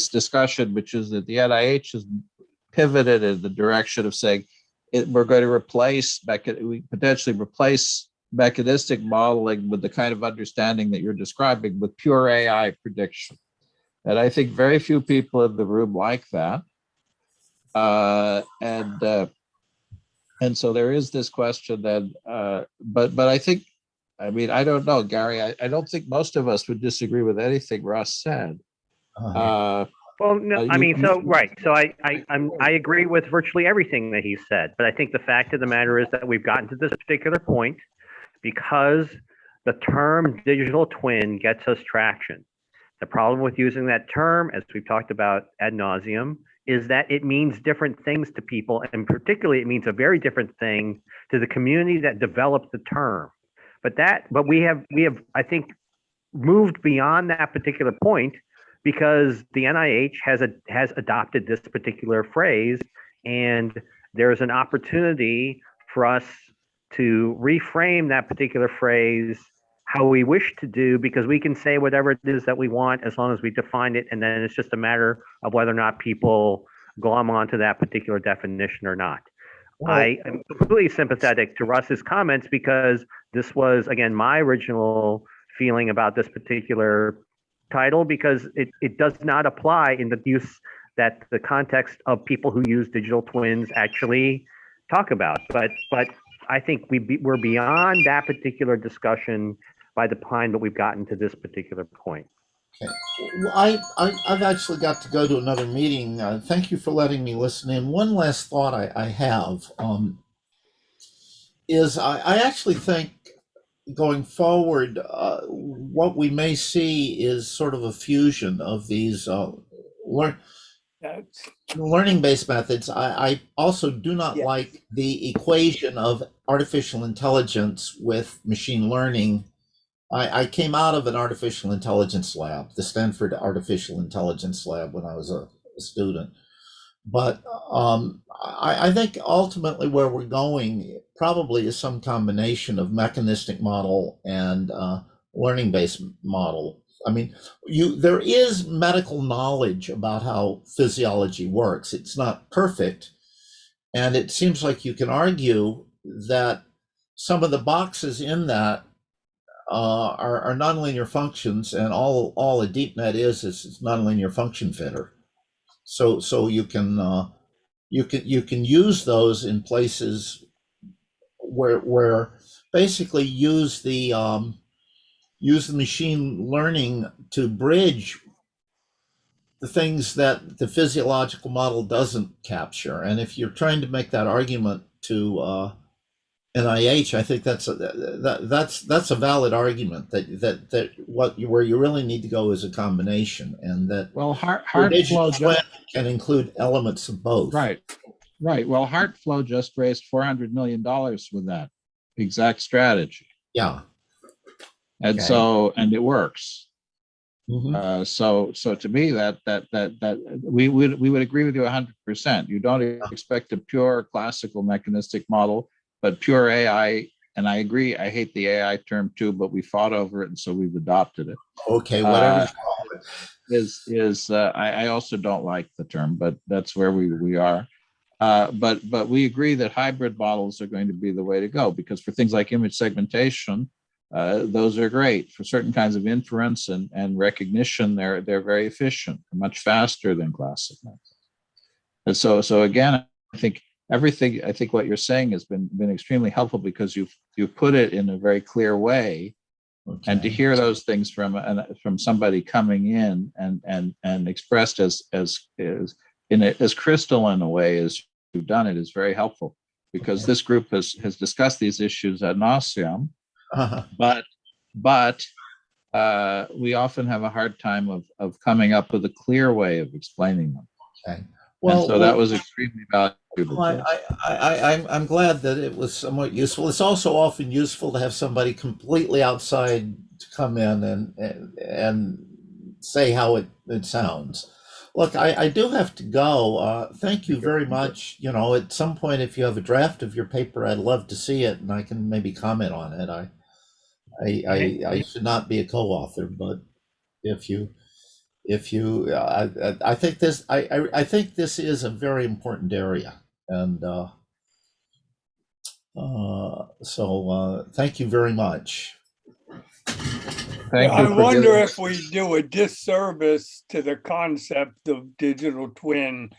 discussion, which is that the NIH has pivoted in the direction of saying we're going to potentially replace mechanistic modeling with the kind of understanding that you're describing with pure AI prediction. And I think very few people in the room like that. And so there is this question then, but I think, I mean, I don't know, Gary, I don't think most of us would disagree with anything Russ said. Well, no, right. So I agree with virtually everything that he said, but I think the fact of the matter is that we've gotten to this particular point because the term digital twin gets us traction. The problem with using that term, as we've talked about ad nauseum, is that it means different things to people, and particularly it means a very different thing to the community that developed the term. But we have, I think, moved beyond that particular point because the NIH has adopted this particular phrase, and there's an opportunity for us to reframe that particular phrase how we wish to do, because we can say whatever it is that we want as long as we define it, and then it's just a matter of whether or not people glom onto that particular definition or not. Well, I am completely sympathetic to Russ's comments because this was, again, my original feeling about this particular title, because it does not apply in the use that the context of people who use digital twins actually talk about. But I think we're beyond that particular discussion by the time that we've gotten to this particular point. okay. Well, I've actually got to go to another meeting. Thank you for letting me listen in. One last thought I have is I actually think going forward, what we may see is sort of a fusion of these That's, learning-based methods. I also do not Yes. like the equation of artificial intelligence with machine learning. I came out of an artificial intelligence lab, the Stanford Artificial Intelligence Lab, when I was a student. But I think ultimately where we're going probably is some combination of mechanistic model and learning-based model. I mean, there is medical knowledge about how physiology works. It's not perfect, and it seems like you can argue that some of the boxes in that are nonlinear functions, and all a deep net is nonlinear function fitter. So you can use those in places where basically use the machine learning to bridge the things that the physiological model doesn't capture. And if you're trying to make that argument to NIH, I think that's a valid argument that where you really need to go is a combination, and that Well, your digital HeartFlow twin can include elements of both. right. Well, HeartFlow just raised $400 million with that exact strategy. Yeah. And Okay. and it works. Mhm. So to me that we would agree with you 100%. You don't expect a pure classical mechanistic model, but pure AI. And I agree. I hate the AI term too, but we fought over it, and so we've adopted it. Okay, whatever. I also don't like the term, but that's where we are. But we agree that hybrid models are going to be the way to go, because for things like image segmentation, those are great. For certain kinds of inference and recognition, they're very efficient, much faster than classic methods. And so again, I think what you're saying has been extremely helpful, because you've put it in a very clear way. Okay. And to hear those things from somebody coming in and expressed as crystalline a way as you've done it is very helpful, because this group has discussed these issues ad nauseum, but we often have a hard time of coming up with a clear way of explaining them. Okay. Well, and so that was extremely valuable. I'm glad that it was somewhat useful. It's also often useful to have somebody completely outside to come in and say how it sounds. Look, I do have to go. Thank you very much. You know, at some point, if you have a draft of your paper, I'd love to see it, and I can maybe comment on it. I should not be a co-author, but if you I think this is a very important area, and so thank you very much. Thank you. I wonder if we do a disservice to the concept of digital twin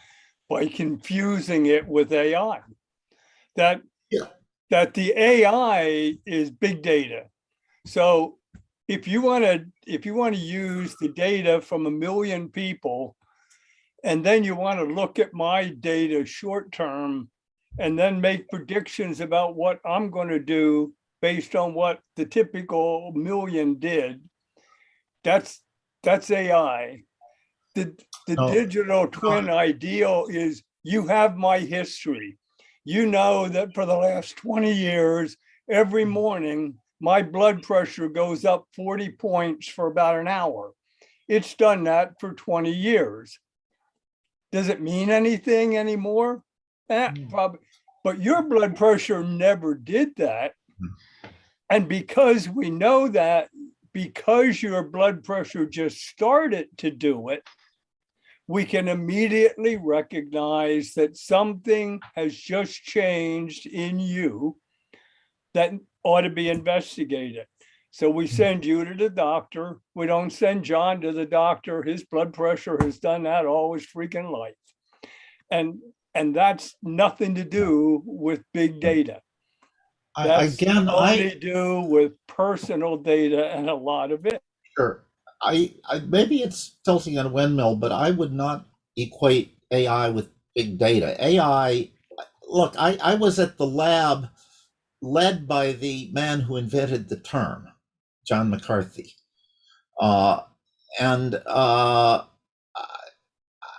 by confusing it with AI. That the AI is big data. So if you want to use the data from 1 million people, and then you want to look at my data short term, and then make predictions about what I'm going to do based on what the typical 1 million did, that's That's AI. The Oh. digital twin ideal is you have my history. You know that for the last 20 years, every morning, my blood pressure goes up 40 points for about an hour. It's done that for 20 years. Does it mean anything anymore? Probably. But your blood pressure never did that. And because we know that, because your blood pressure just started to do it, we can immediately recognize that something has just changed in you that ought to be investigated. So we send you to the doctor. We don't send John to the doctor. His blood pressure has done that all his freaking life. And that's nothing to do with big data. That's only to do with personal data, and a lot of it. Sure. I maybe it's tilting on a windmill, but I would not equate AI with big data. AI, look, I was at the lab led by the man who invented the term, John McCarthy.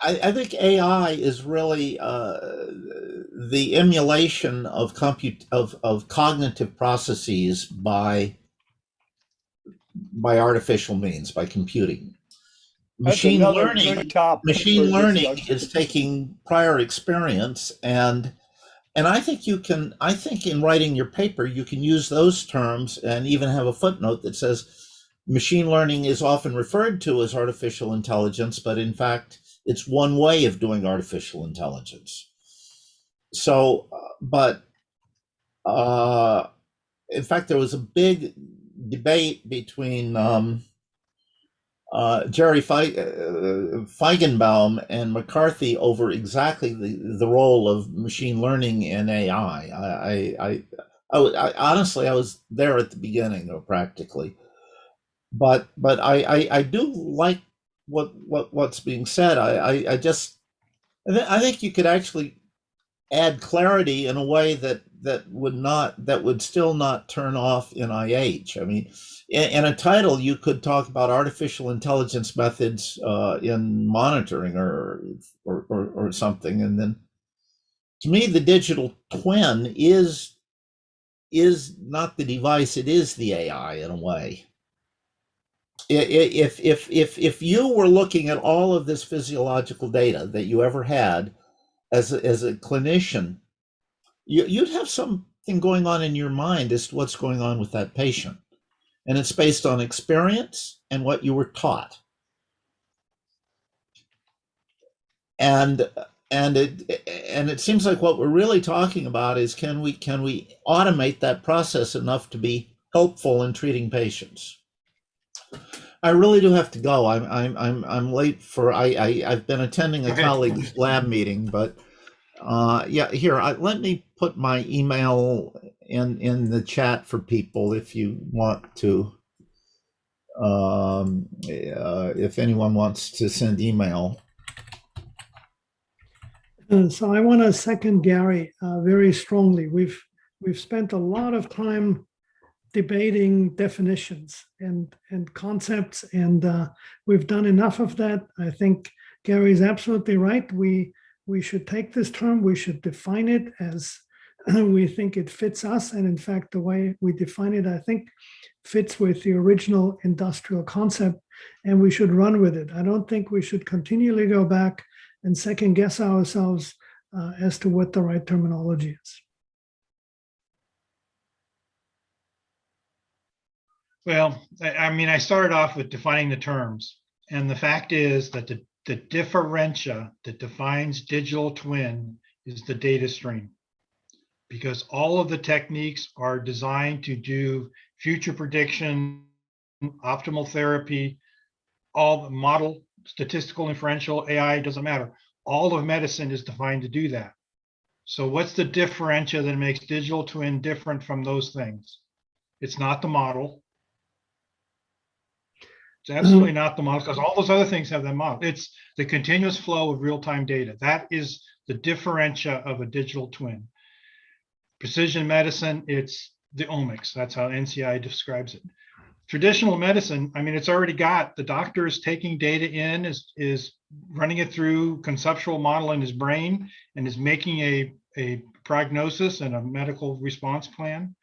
I think AI is really the emulation of cognitive processes by artificial means, by computing. Machine learning is taking prior experience, and I think in writing your paper you can use those terms and even have a footnote that says machine learning is often referred to as artificial intelligence, but in fact it's one way of doing artificial intelligence. So, in fact, there was a big debate between Jerry Feigenbaum and McCarthy over exactly the role of machine learning in AI. I honestly, I was there at the beginning, or practically, but I do like what's being said. I think you could actually add clarity in a way that would still not turn off NIH. I mean, in a title you could talk about artificial intelligence methods in monitoring or something, and then to me the digital twin is not the device, it is the AI in a way. If you were looking at all of this physiological data that you ever had as a clinician, you'd have something going on in your mind as to what's going on with that patient, and it's based on experience and what you were taught. And it seems like what we're really talking about is can we automate that process enough to be helpful in treating patients. I really do have to go. I'm late for I've been attending a colleague's lab meeting, but yeah, here, let me put my email in the chat for people if you want to, if anyone wants to send email. So I want to second Gary very strongly. We've spent a lot of time debating definitions and concepts, and we've done enough of that. I think Gary's absolutely right. We should take this term, we should define it as we think it fits us. And in fact, the way we define it, I think, fits with the original industrial concept, and we should run with it. I don't think we should continually go back and second guess ourselves as to what the right terminology is. Well, I mean, I started off with defining the terms, and the fact is that the differentia that defines digital twin is the data stream, because all of the techniques are designed to do future prediction, optimal therapy, all the model, statistical, inferential, AI, doesn't matter. All of medicine is defined to do that. So what's the differentia that makes digital twin different from those things? It's not the model. It's absolutely not the model, because all those other things have that model. It's the continuous flow of real-time data. That is the differentia of a digital twin. Precision medicine, it's the omics. That's how NCI describes it. Traditional medicine, I mean, it's already got the doctor's taking data in, is running it through conceptual model in his brain and is making a prognosis and a medical response plan.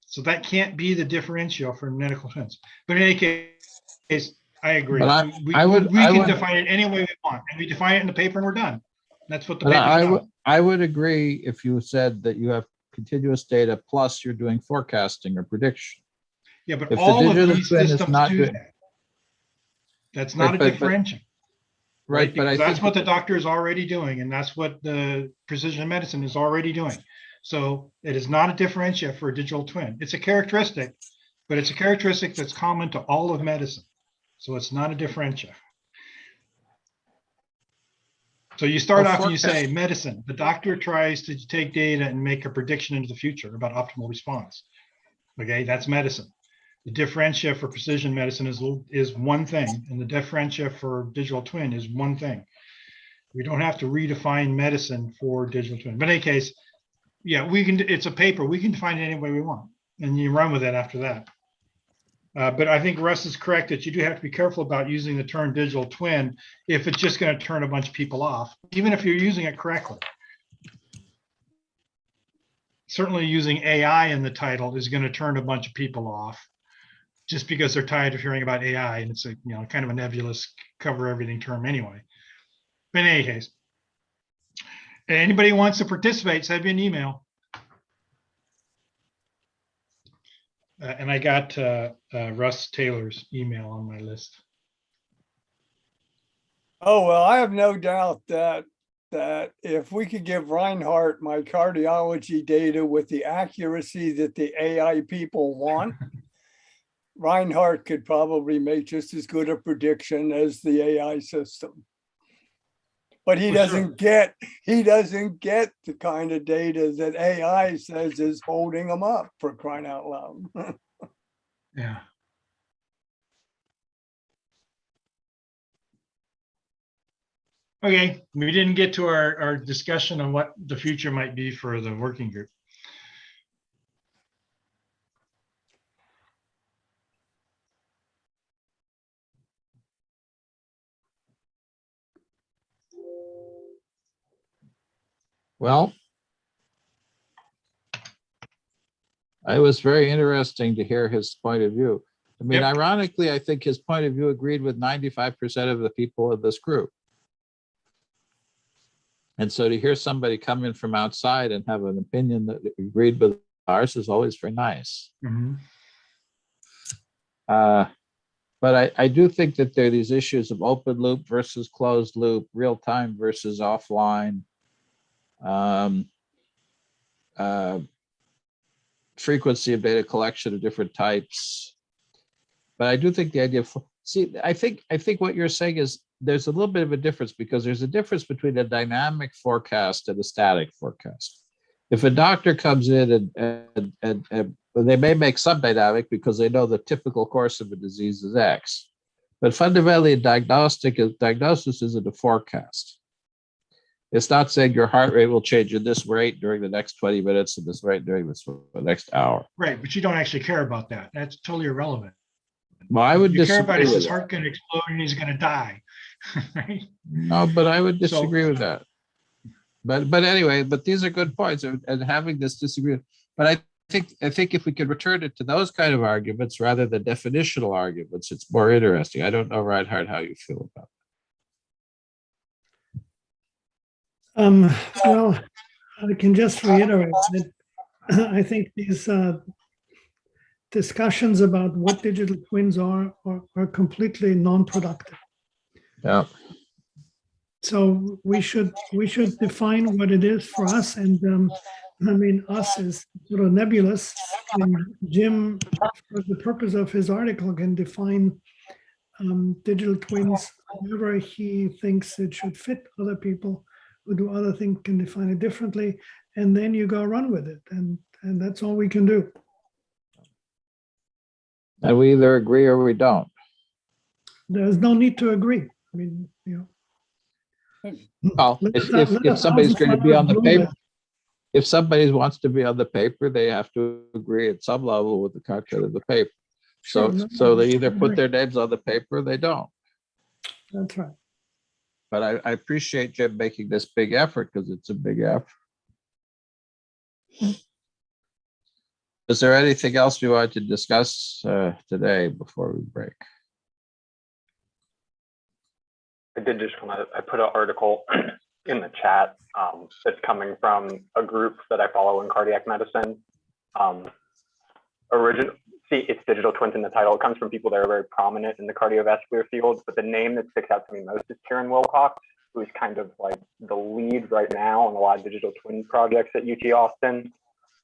So that can't be the differential for medical twins. But in any case, I agree. But We I would define it any way we want, and we define it in the paper and we're done. That's what the but paper's about. I would agree if you said that you have continuous data plus you're doing forecasting or prediction. Yeah, but If the all of digital these twin is systems not do doing- that. That's not a but- differential. Right, but I Because that's think what the doctor is already doing, and that's what the precision medicine is already doing. So it is not a differential for a digital twin. It's a characteristic, but it's a characteristic that's common to all of medicine. So it's not a differential. So you start Well, off and you say medicine. The doctor tries to take data and make a prediction into the future about optimal response. Okay, that's medicine. The differentia for precision medicine is one thing, and the differentia for digital twin is one thing. We don't have to redefine medicine for digital twin. But in any case, yeah, we can. It's a paper. We can define it any way we want, and you run with it after that. But I think Russ is correct that you do have to be careful about using the term digital twin if it's just going to turn a bunch of people off, even if you're using it correctly. Certainly using AI in the title is going to turn a bunch of people off just because they're tired of hearing about AI, and it's a kind of a nebulous cover everything term anyway. But in any case, anybody who wants to participate, send me an email. And I got Russ Taylor's email on my list. Oh, well, I have no doubt that if we could give Reinhardt my cardiology data with the accuracy that the AI people want, Reinhardt could probably make just as good a prediction as the AI system. But he doesn't get the kind of data that AI says is holding him up, for crying out loud. Yeah. Okay, we didn't get to our discussion on what the future might be for the working group. Well, it was very interesting to hear his point of view. I mean, Yep. ironically, I think his point of view agreed with 95% of the people of this group. And so to hear somebody come in from outside and have an opinion that agreed with ours is always very nice. Mhm. But I do think that there are these issues of open loop versus closed loop, real time versus offline. Frequency of data collection of different types. But I do think the idea of, I think what you're saying is there's a little bit of a difference, because there's a difference between a dynamic forecast and a static forecast. If a doctor comes in and they may make some dynamic because they know the typical course of a disease is X, but fundamentally diagnosis isn't a forecast. It's not saying your heart rate will change at this rate during the next 20 minutes and this rate during the next hour. Right, but you don't actually care about that. That's totally irrelevant. Well, I would You care about disagree is with his that. heart going to explode and he's going to die. Right? No, but I would So- disagree with that. But anyway, but these are good points, and having this disagreement. But I think if we could return it to those kind of arguments rather than definitional arguments, it's more interesting. I don't know, Reinhardt, how you feel about Well, I can just reiterate that I think these discussions about what digital twins are completely non-productive. it. Yeah. So we should define what it is for us, and I mean, us is sort of nebulous. And Jim, for the purpose of his article, can define digital twins however he thinks it should fit. Other people who do other things can define it differently, and then you go run with it, and that's all we can do. And we either agree or we don't. There's no need to agree. I mean, Well, if somebody's going to be on the paper, if somebody wants to be on the paper, they have to agree at some level with the content of the paper. So, Sure, no, so they either I put agree. their names on the paper or they don't. That's right. But I appreciate Jim making this big effort because it's a big effort. Is there anything else you want to discuss today before we break? I did just want to, I put an article in the chat that's coming from a group that I follow in cardiac medicine. It's digital twins in the title. It comes from people that are very prominent in the cardiovascular field, but the name that sticks out to me most is Karen Wilcox, who is kind of like the lead right now on a lot of digital twin projects at UT Austin.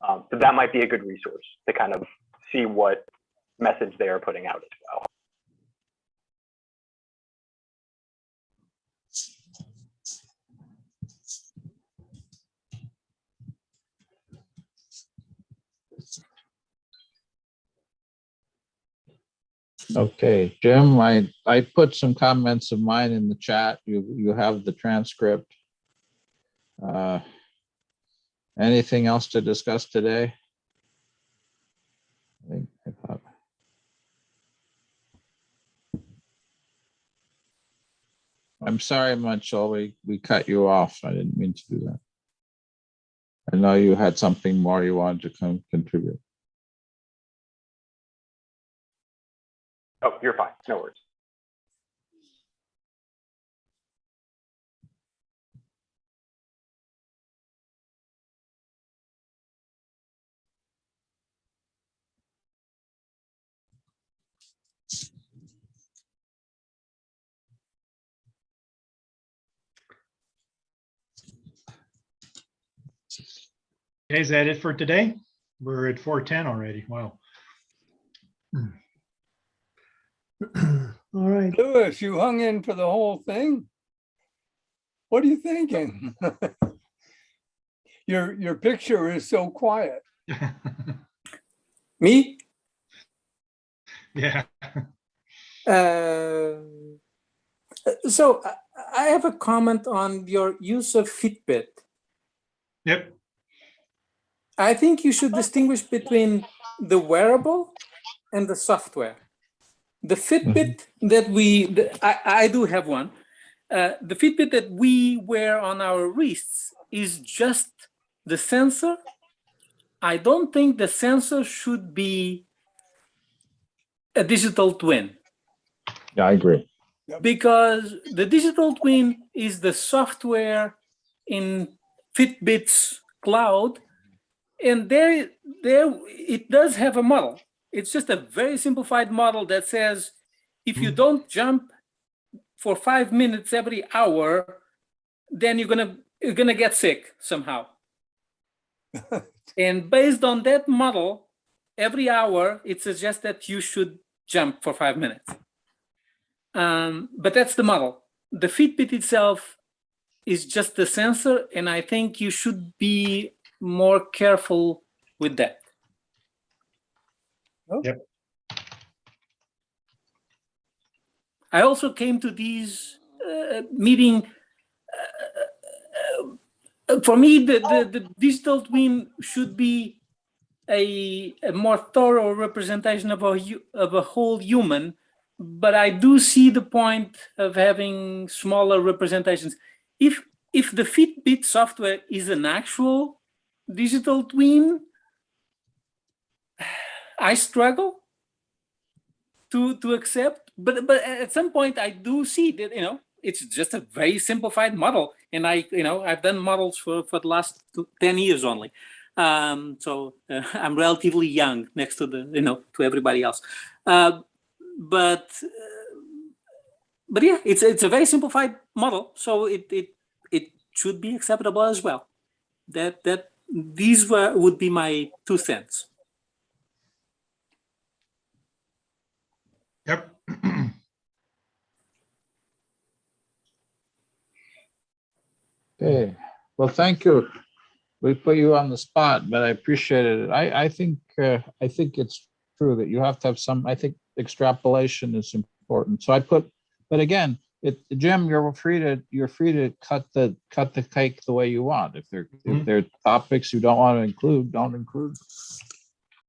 So that might be a good resource to kind of see what message they are putting out as well. Okay, Jim, I put some comments of mine in the chat. You have the transcript. Anything else to discuss today? I thought. I'm sorry, Munchel, we cut you off. I didn't mean to do that. I know you had something more you wanted to contribute. Oh, you're fine. No worries. Okay, is that it for today? We're at 4:10 already. Wow. All right. Louis, you hung in for the whole thing? What are you thinking? Your picture is so quiet. Me? Yeah. So I have a comment on your use of Fitbit. Yep. I think you should distinguish between the wearable and the software. The Fitbit that I do have one. The Fitbit that we wear on our wrists is just the sensor. I don't think the sensor should be a digital twin. Yeah, I agree. Because the digital twin is the software in Fitbit's cloud, and there it does have a model. It's just a very simplified model that says if you don't jump for 5 minutes every hour, then you're gonna get sick somehow. And based on that model, every hour it suggests that you should jump for 5 minutes. But that's the model. The Fitbit itself is just the sensor, and I think you should be more careful with that. Yep. I also came to these meeting. For me, the digital twin should be a more thorough representation of a whole human. But I do see the point of having smaller representations. If the Fitbit software is an actual digital twin, I struggle to accept. But at some point, I do see that it's just a very simplified model, and I've done models for the last 10 years only. So I'm relatively young next to to everybody else. But yeah, it's a very simplified model, so it should be acceptable as well. That these would be my 2 cents. Yep. Okay, well, thank you. We put you on the spot, but I appreciated it. I think it's true that you have to have some. I think extrapolation is important. So but again, Jim, you're free to cut the cake the way you want. If there are topics you don't want to include, don't include.